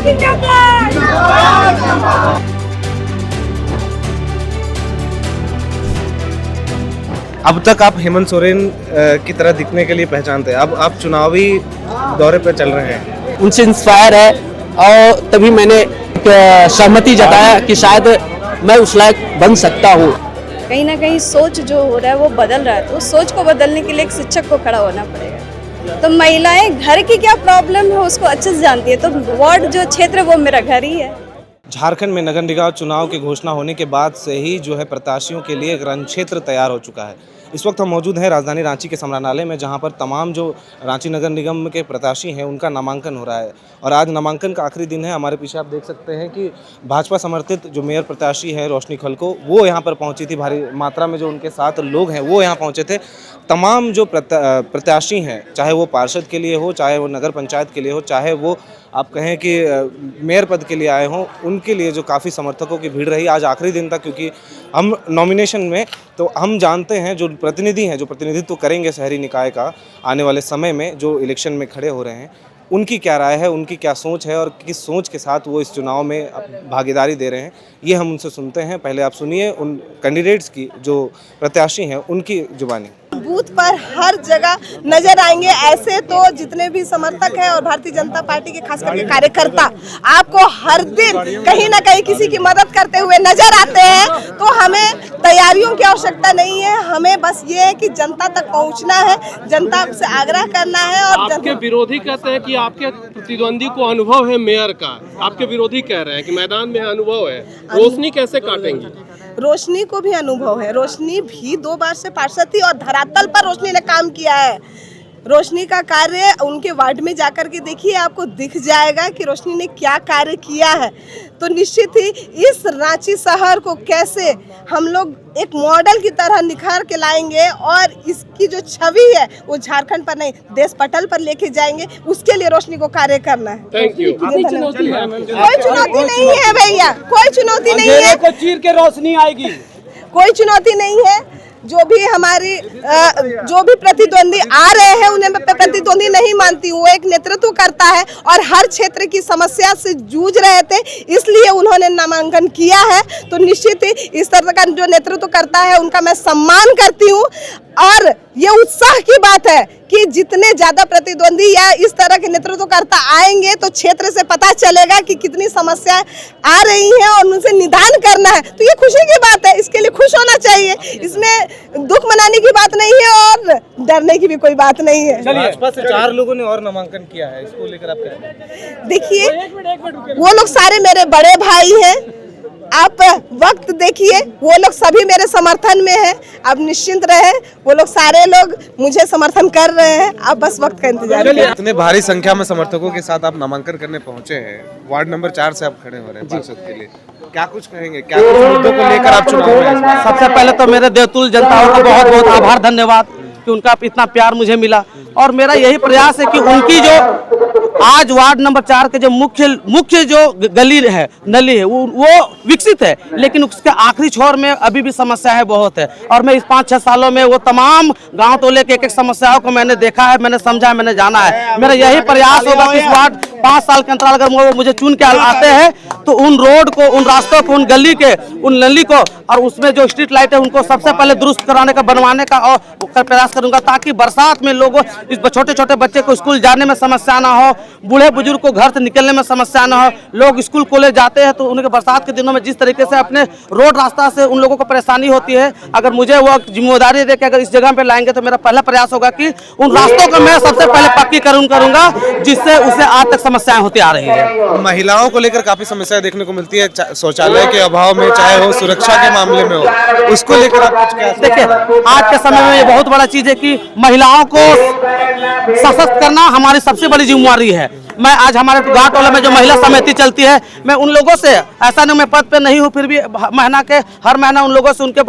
अब तक आप हेमंत सोरेन की तरह दिखने के लिए पहचानते हैं, अब आप चुनावी दौरे पर चल रहे हैं, उनसे इंस्पायर है और तभी मैंने सहमति जताया कि शायद मैं उस लायक बन सकता हूँ। कहीं ना कहीं सोच जो हो रहा है वो बदल रहा है, तो उस सोच को बदलने के लिए एक शिक्षक को खड़ा होना पड़ेगा। तो महिलाएं घर की क्या प्रॉब्लम है उसको अच्छे से जानती है, तो वार्ड जो क्षेत्र वो मेरा घर ही है। झारखंड में नगर निगम चुनाव की घोषणा होने के बाद से ही जो है प्रत्याशियों के लिए एक रण क्षेत्र तैयार हो चुका है। इस वक्त हम मौजूद हैं राजधानी रांची के समरानालय में, जहां पर तमाम जो रांची नगर निगम के प्रत्याशी हैं उनका नामांकन हो रहा है और आज नामांकन का आखिरी दिन है। हमारे पीछे आप देख सकते हैं कि भाजपा समर्थित जो मेयर प्रत्याशी है रोशनी खलको, वो यहाँ पर पहुँची थी। भारी मात्रा में जो उनके साथ लोग हैं वो यहाँ पहुँचे थे। तमाम जो प्रत्याशी हैं, चाहे वो पार्षद के लिए हो, चाहे वो नगर पंचायत के लिए हो, चाहे वो आप कहें कि मेयर पद के लिए आए हों, उनके लिए जो काफ़ी समर्थकों की भीड़ रही आज आखिरी दिन तक। क्योंकि हम नॉमिनेशन में तो हम जानते हैं जो प्रतिनिधि हैं, जो प्रतिनिधित्व करेंगे शहरी निकाय का आने वाले समय में, जो इलेक्शन में खड़े हो रहे हैं, उनकी क्या राय है, उनकी क्या सोच है और किस सोच के साथ वो इस चुनाव में भागीदारी दे रहे हैं, ये हम उनसे सुनते हैं। पहले आप सुनिए उन कैंडिडेट्स की, जो प्रत्याशी हैं उनकी जुबानी। बूथ पर हर जगह नजर आएंगे ऐसे तो जितने भी समर्थक हैं और भारतीय जनता पार्टी के खास करके कार्यकर्ता आपको हर दिन कहीं ना कहीं किसी की मदद करते हुए नजर आते हैं। तो हमें तैयारियों की आवश्यकता नहीं है, हमें बस ये है कि जनता तक पहुंचना है, जनता से आग्रह करना है। और आपके विरोधी कहते हैं कि आपके प्रतिद्वंदी को अनुभव है मेयर का, आपके विरोधी कह रहे हैं कि मैदान में अनुभव है, रोशनी कैसे काटेंगी? रोशनी को भी अनुभव है, रोशनी भी 2 बार से पार्षद थी और धरातल पर रोशनी ने काम किया है। रोशनी का कार्य उनके वार्ड में जाकर के देखिए, आपको दिख जाएगा कि रोशनी ने क्या कार्य किया है। तो निश्चित ही इस रांची शहर को कैसे हम लोग एक मॉडल की तरह निखार के लाएंगे और इसकी जो छवि है वो झारखंड पर नहीं देश पटल पर लेके जाएंगे, उसके लिए रोशनी को कार्य करना है। Thank you. कोई चुनौती नहीं है भैया, कोई चुनौती नहीं है, को चीर के रोशनी आएगी, कोई चुनौती नहीं है। जो भी हमारी जो भी प्रतिद्वंदी आ रहे हैं उन्हें मैं प्रतिद्वंदी नहीं मानती हूँ, वो एक नेतृत्व करता है और हर क्षेत्र की समस्या से जूझ रहे थे, इसलिए उन्होंने नामांकन किया है। तो निश्चित ही इस तरह का जो नेतृत्व करता है उनका मैं सम्मान करती हूँ और ये उत्साह की बात है कि जितने ज्यादा प्रतिद्वंदी या इस तरह के नेतृत्व करता आएंगे तो क्षेत्र से पता चलेगा कि कितनी समस्याएं आ रही हैं और उनसे निदान करना है। तो ये खुशी की बात है, इसके लिए खुश होना चाहिए, इसमें दुख मनाने की बात नहीं है और डरने की भी कोई बात नहीं है। भाजपा से 4 लोगों ने और नामांकन किया है, इसको लेकर आप क्या? देखिए वो लोग सारे मेरे बड़े भाई हैं, आप वक्त देखिए, वो लोग सभी मेरे समर्थन में हैं। आप निश्चिंत रहे, वो लोग सारे लोग मुझे समर्थन कर रहे हैं, आप बस वक्त का इंतजार करिए। इतने भारी संख्या में समर्थकों के साथ आप नामांकन करने पहुंचे हैं, वार्ड नंबर 4 से आप खड़े हो रहे हैं पार्षद के लिए, क्या कुछ कहेंगे, क्या कुछ मुद्दों को लेकर आप चुनाव में? सबसे पहले तो मेरे देवतुल जनताओं का बहुत बहुत आभार, धन्यवाद कि उनका इतना प्यार मुझे मिला। और मेरा यही प्रयास है कि उनकी जो आज वार्ड नंबर 4 के जो मुख्य जो गली है, नली है, वो विकसित है, लेकिन उसके आखिरी छोर में अभी भी समस्याएं बहुत है। और मैं इस 5-6 सालों में वो तमाम गांव टोले के एक समस्याओं को मैंने देखा है, मैंने समझा है, मैंने जाना है। मेरा यही प्रयास होगा कि इस वार्ड 5 साल के अंतराल अगर वो मुझे चुन के आते हैं तो उन रोड को, उन रास्तों को, उन गली के, उन नली को और उसमें जो स्ट्रीट लाइट है उनको सबसे पहले दुरुस्त कराने का, बनवाने का और प्रयास करूंगा, ताकि बरसात में लोगों, इस छोटे छोटे बच्चे को स्कूल जाने में समस्या ना हो, बूढ़े बुजुर्ग को घर से निकलने में समस्या ना हो। लोग स्कूल कॉलेज जाते हैं तो उनके बरसात के दिनों में जिस तरीके से अपने रोड रास्ता से उन लोगों को परेशानी होती है, अगर मुझे वो जिम्मेदारी दे के अगर इस जगह पे लाएंगे तो मेरा पहला प्रयास होगा कि उन रास्तों को मैं सबसे पहले पक्की करूंगा, जिससे उसे आज तक समस्याएं होती आ रही है। महिलाओं को लेकर काफी समस्याएं देखने को मिलती है, शौचालय के अभाव में, चाहे हो सुरक्षा के मामले में हो, उसको लेकर आप कुछ क्या? देखिए आज के समय में ये बहुत बड़ा चीज है कि महिलाओं को सशक्त करना हमारी सबसे बड़ी जिम्मेदारी है। मैं आज हमारे गाँव टोले में जो महिला समिति चलती है, मैं उन लोगों से, ऐसा नहीं मैं पद पे नहीं हूँ, फिर भी हर महीना उन लोगों से उनके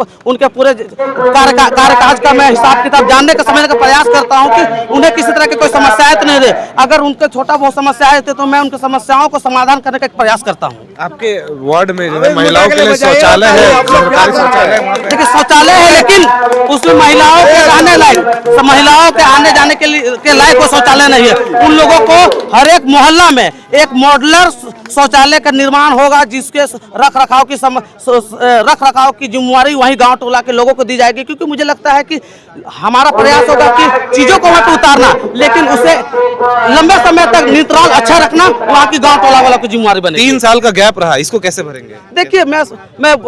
पूरे कार्यकाज का मैं हिसाब किताब जानने का, समझने का प्रयास करता हूँ कि उन्हें किसी तरह की कोई समस्याएं तो नहीं रहे। अगर उनके छोटा बहुत समस्याएं थे तो मैं उनकी समस्याओं को समाधान करने का एक प्रयास करता हूँ। आपके वार्ड में जो है महिलाओं के लिए शौचालय है, सरकारी शौचालय, देखिए शौचालय है लेकिन उसमें महिलाओं के रहने लायक, महिलाओं के आने जाने के लायक वो शौचालय नहीं है। उन लोगों को हर एक मोहल्ला में एक मॉडलर शौचालय का निर्माण होगा, जिसके रख रखाव की जिम्मेवारी वही गांव टोला के लोगों को दी जाएगी। क्योंकि मुझे लगता है कि हमारा प्रयास होगा कि चीजों को वहाँ पे उतारना, लेकिन उसे लंबे समय तक नियंत्रण अच्छा रखना वहाँ की गांव टोला वालों की जिम्मेवारी बनेगी। 3 साल का गैप रहा, इसको कैसे भरेंगे? देखिए, मैं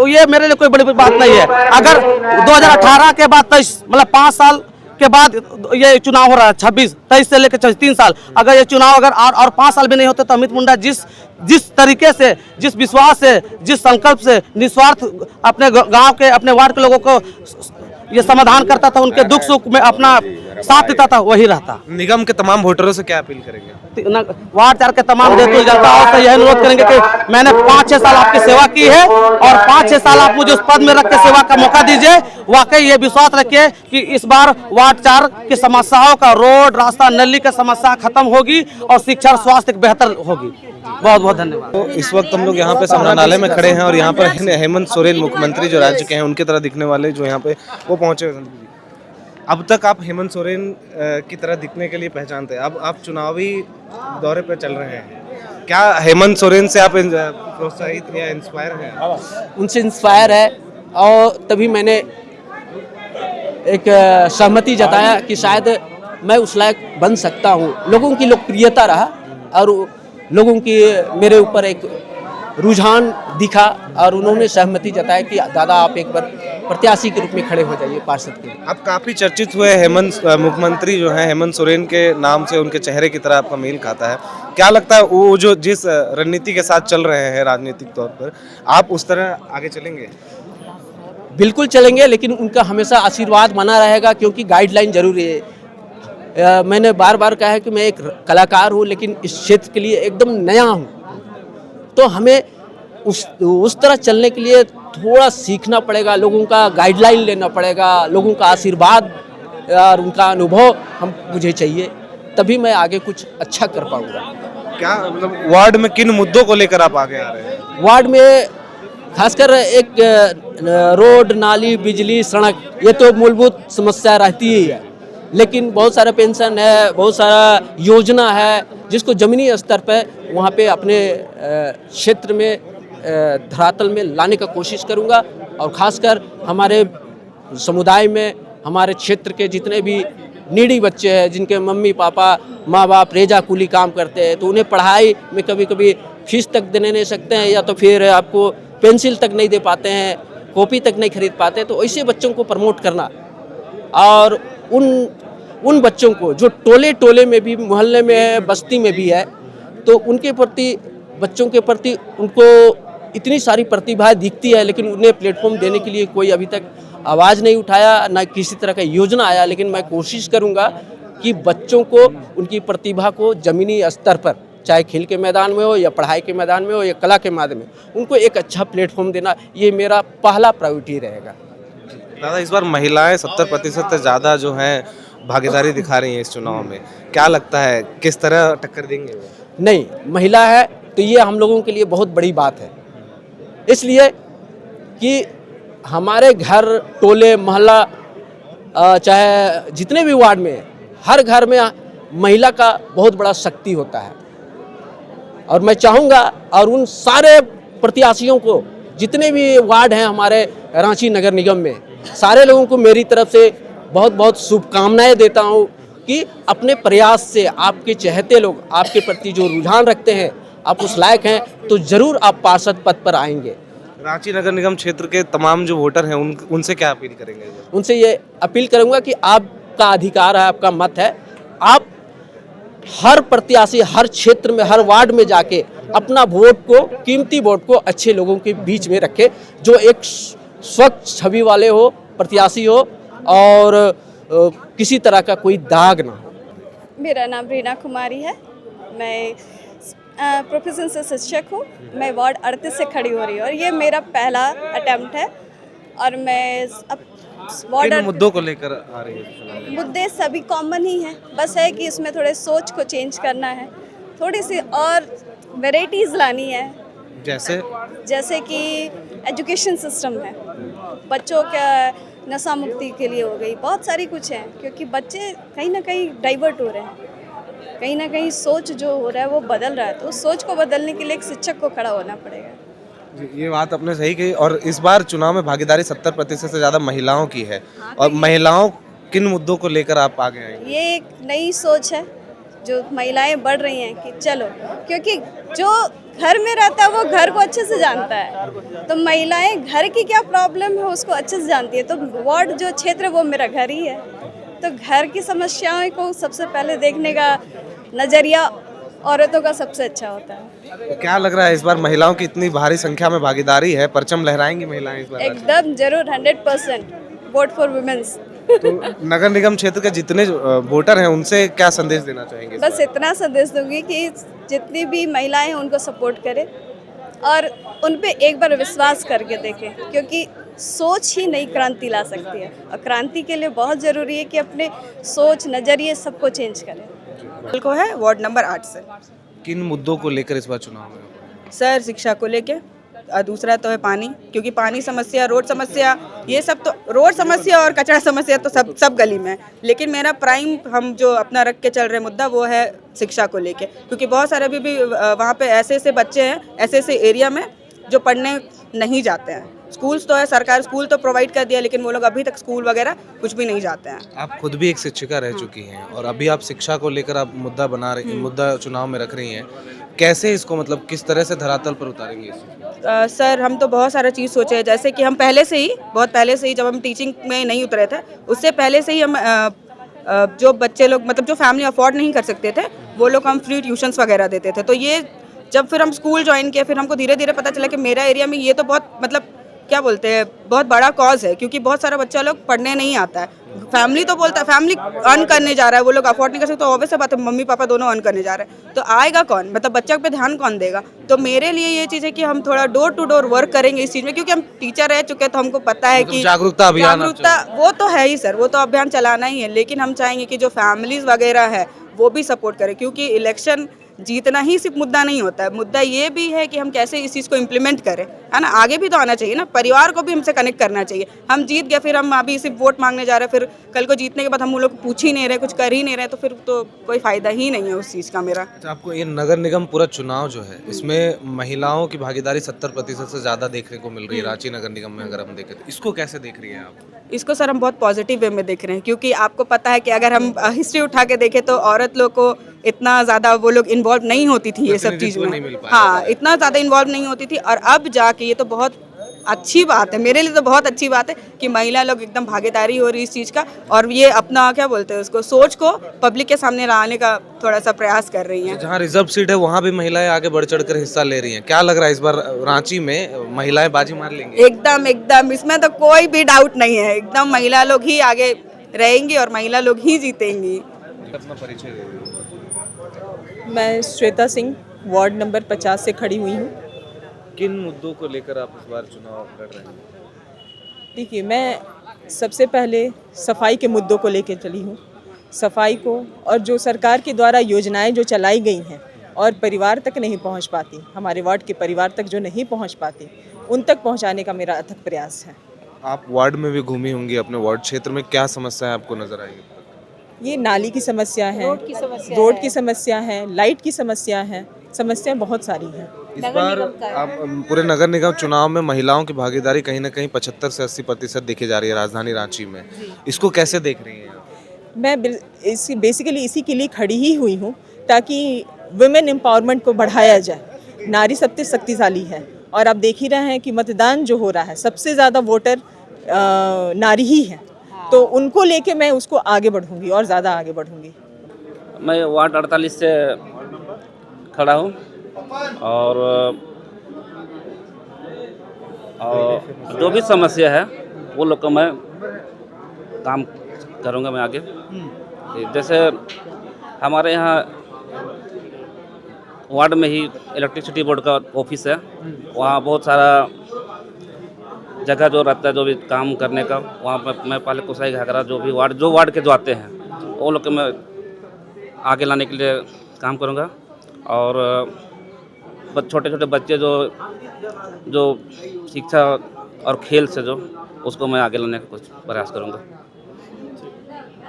ये मेरे लिए कोई बड़ी बात नहीं है। अगर 2018 के बाद 23 मतलब 5 साल के बाद ये चुनाव हो रहा है, 23 से लेकर 3 साल, अगर ये चुनाव अगर और 5 साल भी नहीं होते तो अमित मुंडा जिस तरीके से, जिस विश्वास से, जिस संकल्प से निस्वार्थ अपने गांव के, अपने वार्ड के लोगों को ये समाधान करता था, उनके दुख सुख में अपना साथ देता था, वही रहता। निगम के तमाम वोटरों से क्या अपील करेंगे? वार्ड 4 के तमाम देतुल जनताओं से यह अनुरोध करेंगे कि मैंने 5-6 साल आपकी सेवा की है और 5-6 साल आप मुझे उस पद में रख के सेवा का मौका दीजिए। वाकई ये विश्वास रखिए कि इस बार वार्ड 4 की समस्याओं का, रोड, रास्ता, नली की समस्या खत्म होगी और शिक्षा और स्वास्थ्य बेहतर होगी। बहुत बहुत धन्यवाद। तो इस वक्त हम लोग यहाँ पे संग्रहालय में खड़े हैं और यहाँ पर हेमंत सोरेन मुख्यमंत्री जो राज्य के हैं उनकी तरह दिखने वाले जो यहाँ पे वो पहुंचे हुए हैं। अब तक आप हेमंत सोरेन की तरह दिखने के लिए पहचानते हैं, अब आप चुनावी दौरे पर चल रहे हैं, क्या हेमंत सोरेन से आप प्रोत्साहित या इंस्पायर हैं? उनसे इंस्पायर है और तभी मैंने एक सहमति जताया कि शायद मैं उस लायक बन सकता हूँ। लोगों की लोकप्रियता रहा और लोगों की मेरे ऊपर एक रुझान दिखा और उन्होंने सहमति जताया कि दादा आप एक बार प्रत्याशी के रूप में खड़े हो जाइए पार्षद के लिए। अब काफी चर्चित हुए हेमंत मुख्यमंत्री जो हैं हेमंत सोरेन के नाम से उनके चेहरे की तरह आपका मेल खाता है, क्या लगता है वो जो जिस रणनीति के साथ चल रहे हैं राजनीतिक तौर पर, आप उस तरह आगे चलेंगे? बिल्कुल चलेंगे, लेकिन उनका हमेशा आशीर्वाद बना रहेगा क्योंकि गाइडलाइन जरूरी है। मैंने बार बार कहा है कि मैं एक कलाकार हूँ लेकिन इस क्षेत्र के लिए एकदम नया हूँ, तो हमें उस तरह चलने के लिए थोड़ा सीखना पड़ेगा, लोगों का गाइडलाइन लेना पड़ेगा, लोगों का आशीर्वाद और उनका अनुभव मुझे चाहिए, तभी मैं आगे कुछ अच्छा कर पाऊँगा। क्या मतलब वार्ड में किन मुद्दों को लेकर आप आगे आ रहे हैं? वार्ड में खासकर एक रोड, नाली, बिजली, सड़क, ये तो मूलभूत समस्या रहती ही है, लेकिन बहुत सारा पेंशन है, बहुत सारा योजना है जिसको ज़मीनी स्तर पर वहाँ पे अपने क्षेत्र में धरातल में लाने का कोशिश करूँगा। और ख़ासकर हमारे समुदाय में, हमारे क्षेत्र के जितने भी नीडी बच्चे हैं जिनके मम्मी पापा, माँ बाप रेजा कूली काम करते हैं, तो उन्हें पढ़ाई में कभी कभी फीस तक देने नहीं सकते हैं या तो फिर आपको पेंसिल तक नहीं दे पाते हैं, कॉपी तक नहीं खरीद पाते, तो ऐसे बच्चों को प्रमोट करना और उन बच्चों को जो टोले टोले में भी, मोहल्ले में है, बस्ती में भी है, तो उनके प्रति, बच्चों के प्रति उनको इतनी सारी प्रतिभा दिखती है लेकिन उन्हें प्लेटफॉर्म देने के लिए कोई अभी तक आवाज़ नहीं उठाया, ना किसी तरह का योजना आया। लेकिन मैं कोशिश करूंगा कि बच्चों को, उनकी प्रतिभा को ज़मीनी स्तर पर, चाहे खेल के मैदान में हो या पढ़ाई के मैदान में हो या कला के माध्यम में, उनको एक अच्छा प्लेटफॉर्म देना, ये मेरा पहला प्रायोरिटी रहेगा। दादा, इस बार महिलाएं 70% से ज़्यादा जो हैं भागीदारी दिखा रही हैं इस चुनाव में, क्या लगता है किस तरह टक्कर देंगे वो? नहीं, महिला है तो ये हम लोगों के लिए बहुत बड़ी बात है, इसलिए कि हमारे घर, टोले, मोहल्ला, चाहे जितने भी वार्ड में, हर घर में महिला का बहुत बड़ा शक्ति होता है। और मैं चाहूँगा और उन सारे प्रत्याशियों को, जितने भी वार्ड हैं हमारे रांची नगर निगम में, सारे लोगों को मेरी तरफ से बहुत बहुत शुभकामनाएं देता हूँ कि अपने प्रयास से आपके चहेते लोग, आपके प्रति जो रुझान रखते हैं, आप उस लायक हैं तो ज़रूर आप पार्षद पद पर आएंगे। रांची नगर निगम क्षेत्र के तमाम जो वोटर हैं उनसे क्या अपील करेंगे? उनसे ये अपील करूंगा कि आपका अधिकार है, आपका मत है, आप हर प्रत्याशी, हर क्षेत्र में, हर वार्ड में जाके अपना वोट को, कीमती वोट को अच्छे लोगों के बीच में रखें, जो एक स्वच्छ छवि वाले हो, प्रत्याशी हो और किसी तरह का कोई दाग ना हो। मेरा नाम रीना कुमारी है, मैं प्रोफेशन से शिक्षक हूँ। मैं वार्ड 38 से खड़ी हो रही हूँ और ये मेरा पहला अटेम्प्ट है और मैं अब वार्ड मुद्दों को लेकर आ रही है? मुद्दे सभी कॉमन ही हैं, बस है कि इसमें थोड़े सोच को चेंज करना है, थोड़ी सी और वेराइटीज़ लानी है। जैसे कि एजुकेशन सिस्टम है, बच्चों का नशा मुक्ति के लिए हो गई, बहुत सारी कुछ है, क्योंकि बच्चे कहीं ना कहीं डाइवर्ट हो रहे हैं। कहीं ना कहीं सोच जो हो रहा है वो बदल रहा है, तो उस सोच को बदलने के लिए एक शिक्षक को खड़ा होना पड़ेगा। जी, ये बात आपने सही कही। और इस बार चुनाव में भागीदारी 70% से ज़्यादा महिलाओं की है। और महिलाओं किन मुद्दों को लेकर आप आगे आएंगे? ये एक नई सोच है जो महिलाएं बढ़ रही हैं कि चलो, क्योंकि जो घर में रहता है वो घर को अच्छे से जानता है, तो महिलाएं घर की क्या प्रॉब्लम है उसको अच्छे से जानती है। तो वार्ड जो क्षेत्र है वो मेरा घर ही है, तो घर की समस्याओं को सबसे पहले देखने का नज़रिया औरतों का सबसे अच्छा होता है। तो क्या लग रहा है इस बार महिलाओं की इतनी भारी संख्या में भागीदारी है, परचम लहराएंगी महिलाएं इस बार? एकदम जरूर, 100% वोट फॉर वुमेन्स। तो नगर निगम क्षेत्र के जितने वोटर हैं उनसे क्या संदेश देना चाहेंगे इस बस बार? इतना संदेश दूंगी कि जितनी भी महिलाएं हैं उनको सपोर्ट करें और उन पे एक बार विश्वास करके देखें, क्योंकि सोच ही नई क्रांति ला सकती है और क्रांति के लिए बहुत ज़रूरी है कि अपने सोच नज़रिए सबको चेंज करें। को है वार्ड नंबर 8 से। किन मुद्दों को लेकर इस बार चुनाव में? सर शिक्षा को लेके, और दूसरा तो है पानी, क्योंकि पानी समस्या, रोड समस्या, ये सब तो रोड समस्या और कचरा समस्या तो सब गली में है। लेकिन मेरा प्राइम हम जो अपना रख के चल रहे मुद्दा वो है शिक्षा को लेके, क्योंकि बहुत सारे अभी भी वहाँ पे ऐसे बच्चे हैं ऐसे एरिया में जो पढ़ने नहीं जाते हैं। स्कूल्स तो है, सरकार स्कूल तो प्रोवाइड कर दिया, लेकिन वो लोग अभी तक स्कूल वगैरह कुछ भी नहीं जाते हैं। आप खुद भी एक शिक्षिका रह चुकी हैं और अभी आप शिक्षा को लेकर आप मुद्दा बना रही, मुद्दा चुनाव में रख रही हैं। कैसे इसको, मतलब किस तरह से धरातल पर उतारेंगे इसे? सर हम तो बहुत सारा चीज़ सोचे हैं, जैसे कि हम बहुत पहले से ही जब हम टीचिंग में नहीं उतरे थे उससे पहले से ही हम जो बच्चे लोग, मतलब जो फैमिली अफोर्ड नहीं कर सकते थे वो लोग हम फ्री ट्यूशन्स वगैरह देते थे। तो ये जब फिर हम स्कूल ज्वाइन किए, फिर हमको धीरे धीरे पता चला कि मेरा एरिया में ये तो बहुत, मतलब क्या बोलते हैं, बहुत बड़ा कॉज है, क्योंकि बहुत सारा बच्चा लोग पढ़ने नहीं आता है। फैमिली तो बोलता है, फैमिली अर्न करने जा रहा है, वो लोग अफोर्ड नहीं कर सकते, तो ऑब्वियस बात है मम्मी पापा दोनों अर्न करने जा रहे हैं, तो आएगा कौन, मतलब बच्चा पे ध्यान कौन देगा। तो मेरे लिए ये चीज़ है कि हम थोड़ा डोर टू डोर वर्क करेंगे इस चीज़ में, क्योंकि हम टीचर रह चुके हैं तो हमको पता है कि जागरूकता अभियान, जागरूकता वो तो है ही सर, वो तो अभियान चलाना ही है। लेकिन हम चाहेंगे कि जो फैमिलीज वगैरह है वो भी सपोर्ट करें, क्योंकि इलेक्शन जीतना ही सिर्फ मुद्दा नहीं होता है, मुद्दा ये भी है कि हम कैसे इस चीज़ को इम्प्लीमेंट करें, है ना। आगे भी तो आना चाहिए ना, परिवार को भी हमसे कनेक्ट करना चाहिए। हम जीत गए, फिर हम अभी सिर्फ वोट मांगने जा रहे हैं, फिर कल को जीतने के बाद हम लोग पूछ ही नहीं रहे, कुछ कर ही नहीं रहे, तो फिर तो कोई फ़ायदा ही नहीं है उस चीज़ का मेरा। अच्छा, आपको ये नगर निगम पूरा चुनाव जो है इसमें महिलाओं की भागीदारी 70% से ज़्यादा देखने को मिल रही है रांची नगर निगम में, अगर हम देखें तो इसको कैसे देख रही हैं आप? इसको सर हम बहुत पॉजिटिव वे में देख रहे हैं, क्योंकि आपको पता है कि अगर हम हिस्ट्री उठा के देखें तो औरत लोग को इतना ज़्यादा वो लोग इन्वॉल्व नहीं होती थी ये सब चीज़ में, हाँ इतना ज़्यादा इन्वॉल्व नहीं होती थी। और अब जाके ये तो बहुत अच्छी बात है, मेरे लिए तो बहुत अच्छी बात है कि महिला लोग एकदम भागीदारी हो रही है इस चीज़ का, और ये अपना क्या बोलते हैं उसको, सोच को पब्लिक के सामने लाने का थोड़ा सा प्रयास कर रही हैं। जहाँ रिजर्व सीट है वहाँ भी महिलाएं आगे बढ़ चढ़ कर हिस्सा ले रही हैं। क्या लग रहा है इस बार रांची में महिलाएं बाजी मार लेंगी? एकदम इसमें तो कोई भी डाउट नहीं है, एकदम महिला लोग ही आगे रहेंगी और महिला लोग ही जीतेंगी। अपना परिचय दे दीजिए। मैं श्वेता सिंह वार्ड नंबर 50 से खड़ी हुई हूँ। किन मुद्दों को लेकर आप इस बार चुनाव लड़ रहे हैं? देखिए, मैं सबसे पहले सफाई के मुद्दों को लेकर चली हूँ। सफाई को, और जो सरकार के द्वारा योजनाएं जो चलाई गई हैं और परिवार तक नहीं पहुँच पाती, हमारे वार्ड के परिवार तक जो नहीं पहुँच पाती, उन तक पहुँचाने का मेरा अथक प्रयास है। आप वार्ड में भी घूमी होंगी, अपने वार्ड क्षेत्र में क्या समस्याएं आपको नजर आएंगी? ये नाली की समस्या है, रोड की समस्या है, लाइट की समस्या है, समस्याएं बहुत सारी हैं। इस बार आप पूरे नगर निगम चुनाव में महिलाओं की भागीदारी कहीं ना कहीं 75 से 80% देखी जा रही है राजधानी रांची में। इसको कैसे देख रही हैं आप? मैं बेसिकली इसी के लिए खड़ी ही हुई हूँ ताकि वुमेन एम्पावरमेंट को बढ़ाया जाए। नारी सबसे शक्तिशाली है और आप देख ही रहे हैं कि मतदान जो हो रहा है सबसे ज़्यादा वोटर नारी ही है, तो उनको लेके मैं उसको आगे बढ़ूंगी और ज़्यादा आगे बढ़ूंगी। मैं वार्ड 48 से खड़ा हूँ और जो भी समस्या है वो लोग का मैं काम करूँगा मैं आगे। जैसे हमारे यहाँ वार्ड में ही इलेक्ट्रिसिटी बोर्ड का ऑफिस है, वहाँ बहुत सारा जगह जो रहता है जो भी काम करने का, वहाँ पर मैं पहले कुसाई घाघरा जो वार्ड के जो आते हैं वो लोग के मैं आगे लाने के लिए काम करूँगा। और छोटे छोटे बच्चे जो शिक्षा और खेल से जो उसको मैं आगे लाने का कुछ प्रयास करूँगा।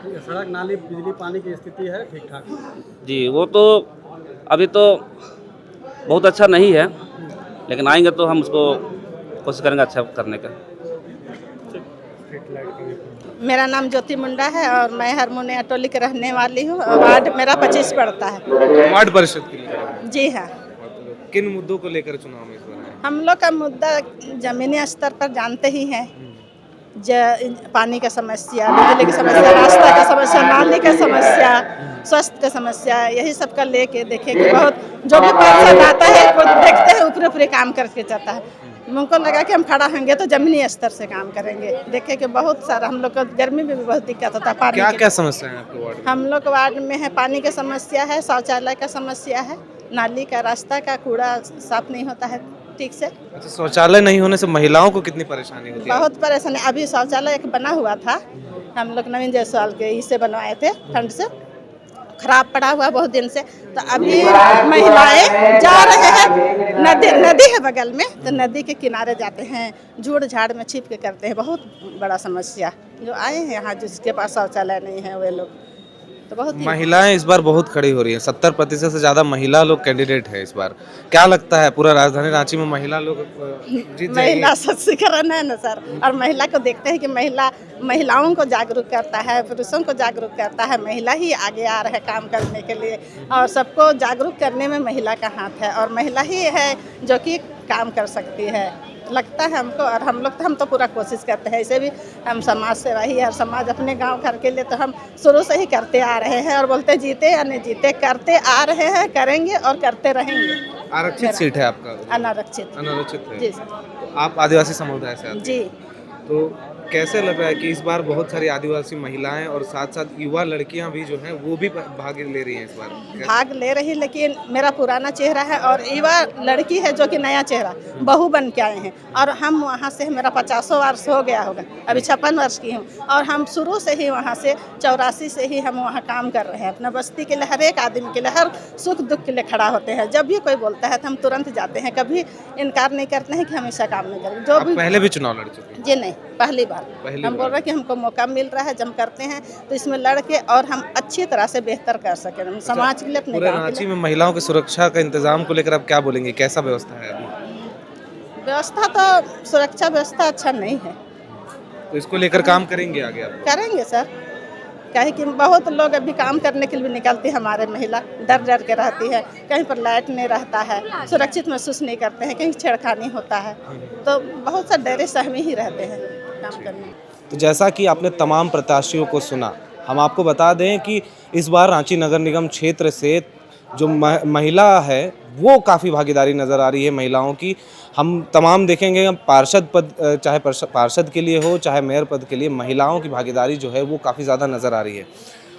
सड़क नाली बिजली पानी की स्थिति है ठीक ठाक? जी वो तो अभी तो बहुत अच्छा नहीं है, लेकिन आएंगे तो हम उसको कोशिश करेंगे अच्छा करने का। मेरा नाम ज्योति मुंडा है और मैं हरमोनिया टोली के रहने वाली हूँ। वार्ड मेरा 25 पड़ता है। वार्ड परिषद के लिए जी हाँ। किन मुद्दों को लेकर चुनाव में इस बार आए? हम लोग का मुद्दा जमीनी स्तर पर जानते ही हैं। पानी का समस्या, बिजली की समस्या, रास्ता का समस्या, नाली का समस्या, स्वास्थ्य का समस्या, यही सब का लेके देखे कि बहुत जो भी पार्षद आता है वो देखते हैं ऊपरी ऊपरी काम करके जाता है। हमको लगा कि हम खड़ा होंगे तो जमीनी स्तर से काम करेंगे। देखे कि बहुत सारा हम लोग को गर्मी में भी बहुत दिक्कत होता है पानी क्या की। क्या समस्या है आपके वार्ड में? हम लोग वार्ड में है पानी की समस्या है, शौचालय का समस्या है, नाली का, रास्ता का, कूड़ा साफ नहीं होता है ठीक से। अच्छा, शौचालय नहीं होने से महिलाओं को कितनी परेशानी होती है? बहुत परेशानी। अभी शौचालय एक बना हुआ था, हम लोग नवीन जायसवाल के इससे बनवाए थे फंड से, खराब पड़ा हुआ बहुत दिन से। तो अभी महिलाएं जा रहे हैं, नदी है बगल में, तो नदी के किनारे जाते हैं, झूड़ झाड़ में छिप के करते हैं। बहुत बड़ा समस्या। जो आए हैं यहाँ जिसके पास शौचालय नहीं है वे लोग तो बहुत महिलाएं इस बार बहुत खड़ी हो रही है। 70% से ज्यादा महिला लोग कैंडिडेट है इस बार। क्या लगता है पूरा राजधानी रांची में महिला लोग जीत जाएंगी? महिला सशक्तिकरण है ना सर, और महिला को देखते हैं कि महिलाओं को जागरूक करता है, पुरुषों को जागरूक करता है। महिला ही आगे आ रहे हैं काम करने के लिए, और सबको जागरूक करने में महिला का हाथ है, और महिला ही है जो कि काम कर सकती है लगता है हमको। और हम तो पूरा कोशिश करते हैं। ऐसे भी हम समाज सेवा ही है, और समाज अपने गांव घर के लिए तो हम शुरू से ही करते आ रहे हैं, और बोलते जीते या नहीं जीते करते आ रहे हैं, करेंगे और करते रहेंगे। आरक्षित सीट है आपका? अनारक्षित। अनारक्षित है जी सर। तो आप आदिवासी समुदाय से आते हैं? जी। तो कैसे लग रहा है कि इस बार बहुत सारी आदिवासी महिलाएं और साथ साथ युवा लड़कियां भी जो हैं वो भी भाग ले रही हैं इस बार? भाग ले रही, लेकिन मेरा पुराना चेहरा है और युवा लड़की है जो कि नया चेहरा, बहू बन के आए हैं। और हम वहाँ से, मेरा 50 वर्ष हो गया होगा, अभी 56 वर्ष की हूँ, और हम शुरू से ही वहाँ से 84 से ही हम वहाँ काम कर रहे हैं। अपना बस्ती के लिए, हर एक आदमी के लिए, हर सुख दुख के लिए खड़ा होते हैं। जब भी कोई बोलता है तो हम तुरंत जाते हैं, कभी इनकार नहीं करते हैं कि हमेशा काम नहीं करेंगे। जो भी पहले भी चुनाव लड़ चुके हैं? जी नहीं, पहली बार। हम बोल रहे हैं कि हमको मौका मिल रहा है, जब हम करते हैं तो इसमें लड़ के और हम अच्छी तरह से बेहतर कर सकें, हम समाज के लिए, अपने गांव के रांची लिए। में महिलाओं की सुरक्षा का इंतजाम को लेकर आप क्या बोलेंगे? कैसा व्यवस्था है अभी? व्यवस्था तो, सुरक्षा व्यवस्था अच्छा नहीं है। तो इसको लेकर काम करेंगे आगे आप? करेंगे सर, कहे कि बहुत लोग अभी काम करने के लिए भी निकलती है, हमारे महिला डर डर के रहती है, कहीं पर लाइट नहीं रहता है, सुरक्षित महसूस नहीं करते हैं, कहीं छेड़खानी होता है, तो बहुत सा डरे सहमे ही रहते हैं काम करने। तो जैसा कि आपने तमाम प्रत्याशियों को सुना, हम आपको बता दें कि इस बार रांची नगर निगम क्षेत्र से जो महिला है वो काफ़ी भागीदारी नज़र आ रही है महिलाओं की। हम तमाम देखेंगे, पार्षद पद, चाहे पार्षद के लिए हो चाहे मेयर पद के लिए, महिलाओं की भागीदारी जो है वो काफ़ी ज़्यादा नज़र आ रही है।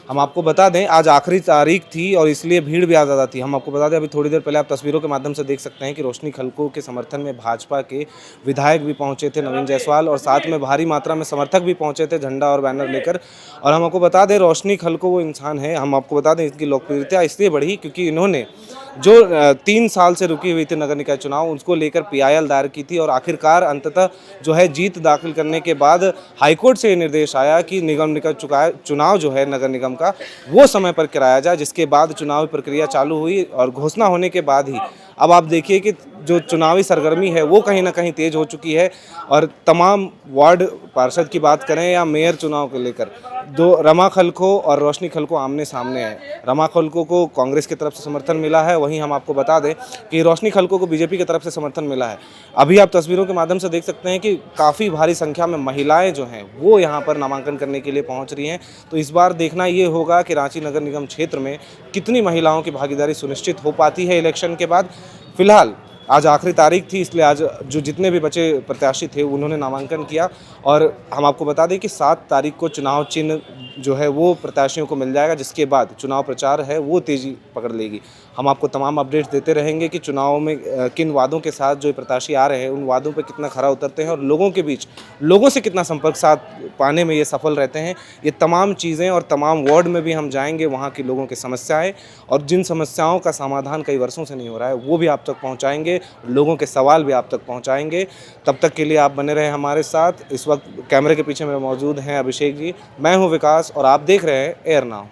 हम आपको बता दें आज आखिरी तारीख थी और इसलिए भीड़ भी ज़्यादा थी। हम आपको बता दें, अभी थोड़ी देर पहले आप तस्वीरों के माध्यम से देख सकते हैं कि रोशनी खलको के समर्थन में भाजपा के विधायक भी पहुंचे थे, नवीन जायसवाल, और साथ में भारी मात्रा में समर्थक भी पहुंचे थे झंडा और बैनर लेकर। और हम आपको बता दें, रोशनी खलको वो इंसान है, हम आपको बता दें इनकी लोकप्रियता इसलिए बढ़ी क्योंकि इन्होंने जो 3 साल से रुकी हुई थी नगर निकाय चुनाव, उसको लेकर PIL दायर की थी, और आखिरकार अंततः जो है जीत दाखिल करने के बाद हाईकोर्ट से ये निर्देश आया कि निगम निकाय चुनाव जो है नगर निगम का वो समय पर कराया जाए, जिसके बाद चुनावी प्रक्रिया चालू हुई। और घोषणा होने के बाद ही अब आप देखिए कि जो चुनावी सरगर्मी है वो कहीं ना कहीं तेज हो चुकी है। और तमाम वार्ड पार्षद की बात करें या मेयर चुनाव को लेकर, दो रमा खलको और रोशनी खलको आमने सामने है। रमा खलको को कांग्रेस की तरफ से समर्थन मिला है, वहीं हम आपको बता दें कि रोशनी खलको को BJP की तरफ से समर्थन मिला है। अभी आप तस्वीरों के माध्यम से देख सकते हैं कि काफ़ी भारी संख्या में महिलाएं जो हैं वो यहाँ पर नामांकन करने के लिए पहुँच रही हैं। तो इस बार देखना ये होगा कि रांची नगर निगम क्षेत्र में कितनी महिलाओं की भागीदारी सुनिश्चित हो पाती है इलेक्शन के बाद। फिलहाल आज आखिरी तारीख थी, इसलिए आज जो जितने भी बचे प्रत्याशी थे उन्होंने नामांकन किया। और हम आपको बता दें कि 7 तारीख को चुनाव चिन्ह जो है वो प्रत्याशियों को मिल जाएगा, जिसके बाद चुनाव प्रचार है वो तेज़ी पकड़ लेगी। हम आपको तमाम अपडेट्स देते रहेंगे कि चुनाव में किन वादों के साथ जो प्रत्याशी आ रहे हैं उन वादों पर कितना खरा उतरते हैं और लोगों के बीच लोगों से कितना संपर्क साथ पाने में ये सफल रहते हैं। ये तमाम चीज़ें और तमाम वार्ड में भी हम जाएंगे, वहाँ के लोगों की समस्याएँ और जिन समस्याओं का समाधान कई वर्षों से नहीं हो रहा है वो भी आप तक पहुँचाएँगे। लोगों के सवाल भी आप तक पहुँचाएँगे। तब तक के लिए आप बने रहे हमारे साथ। इस वक्त कैमरे के पीछे मेरे मौजूद हैं अभिषेक जी, मैं हूँ विकास और आप देख रहे हैं एयर नाउ।